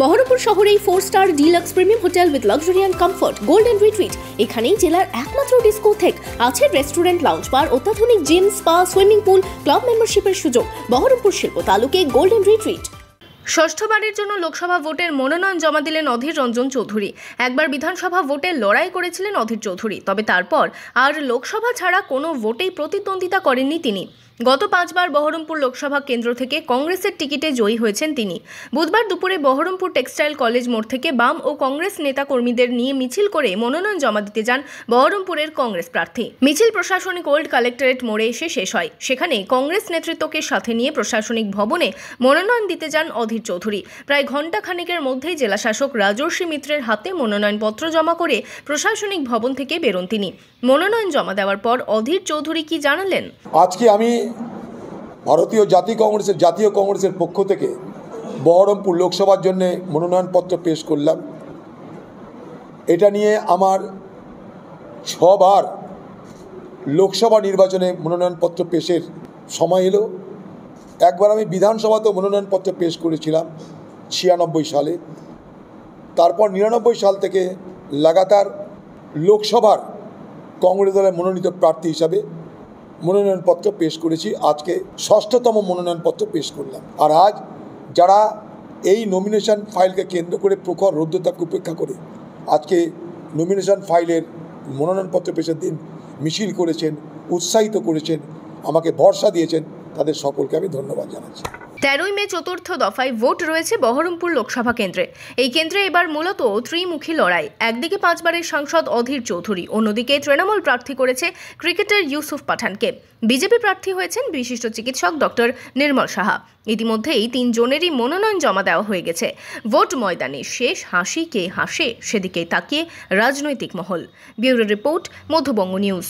বহরমপুর শহরেই 4-স্টার deluxe premium hotel with luxury and comfort golden retreat. এখানেই জেলার একমাত্র ডিস্কোথেক, আছে রেস্টুরেন্ট, লাউঞ্জ বার, অত্যাধুনিক gym, spa, swimming pool, club মেম্বারশিপের সুযোগ। বহরমপুর শিল্প তালুকে গোল্ডেন রিট্রিট। ষষ্ঠবারের জন্য লোকসভা ভোটের মনোনয়ন জমা দিলেন অধীর রঞ্জন চৌধুরী। একবার বিধানসভা ভোটে লড়াই করেছিলেন অধীর চৌধুরী, তবে তারপর আর লোকসভা ছাড়া কোনো ভোটেই প্রতিদ্বন্দ্বিতা করেননি তিনি। গত 5 বার বহরমপুর লোকসভা কেন্দ্র থেকে কংগ্রেসের টিকিটে জয়ী হয়েছেন তিনি। বুধবার দুপুরে বহরমপুর টেক্সটাইল কলেজ মোড় থেকে বাম ও কংগ্রেস নেতাকর্মীদের নিয়ে মিছিল করে মনোনয়ন জমা দিতে যান বহরমপুরের কংগ্রেস প্রার্থী। মিছিল প্রশাসনিক ওল্ড কালেক্টরেট মোড়ে এসে শেষ হয়। সেখানে কংগ্রেস নেতৃত্বকে সাথে নিয়ে প্রশাসনিক ভবনে মনোনয়ন দিতে যান অধীর চৌধুরী। প্রায় ঘণ্টা খানেকের মধ্যেই জেলাশাসক রাজর্ষি মিত্রের হাতে মনোনয়নপত্র জমা করে প্রশাসনিক ভবন থেকে বেরোন তিনি। মনোনয়ন জমা দেওয়ার পর অধীর চৌধুরী কি জানালেন? আজকে আমি ভারতীয় জাতীয় কংগ্রেসের পক্ষ থেকে বহরমপুর লোকসভার জন্য মনোনয়নপত্র পেশ করলাম। এটা নিয়ে আমার 6 বার লোকসভা নির্বাচনে মনোনয়নপত্র পেশের সময় এলো। একবার আমি বিধানসভাতেও মনোনয়নপত্র পেশ করেছিলাম 96 সালে। তারপর 99 সাল থেকে লাগাতার লোকসভার কংগ্রেস দলের মনোনীত প্রার্থী হিসাবে মনোনয়নপত্র পেশ করেছি। আজকে 6ষ্ঠতম মনোনয়নপত্র পেশ করলাম। আর আজ যারা এই নমিনেশন ফাইলকে কেন্দ্র করে প্রখর রৌদ্রতাকে উপেক্ষা করে আজকে নমিনেশন ফাইলের মনোনয়নপত্র পেশের দিন মিছিল করেছেন, উৎসাহিত করেছেন, আমাকে ভরসা দিয়েছেন, তাদের সকলকে আমি ধন্যবাদ জানাচ্ছি। 13ই মে চতুর্থ দফায় ভোট রয়েছে বহরমপুর লোকসভা কেন্দ্রে। এই কেন্দ্রে এবার মূলত ত্রিমুখী লড়াই। একদিকে 5 বারের সাংসদ অধীর চৌধুরী, অন্যদিকে তৃণমূল প্রার্থী করেছে ক্রিকেটার ইউসুফ পাঠানকে। বিজেপি প্রার্থী হয়েছেন বিশিষ্ট চিকিৎসক ডক্টর নির্মল সাহা। ইতিমধ্যেই 3 জনেরই মনোনয়ন জমা দেওয়া হয়ে গেছে। ভোট ময়দানে শেষ হাসি কে হাসে সেদিকেই তাকিয়ে রাজনৈতিক মহল। Bureau report, Madhyabanga news.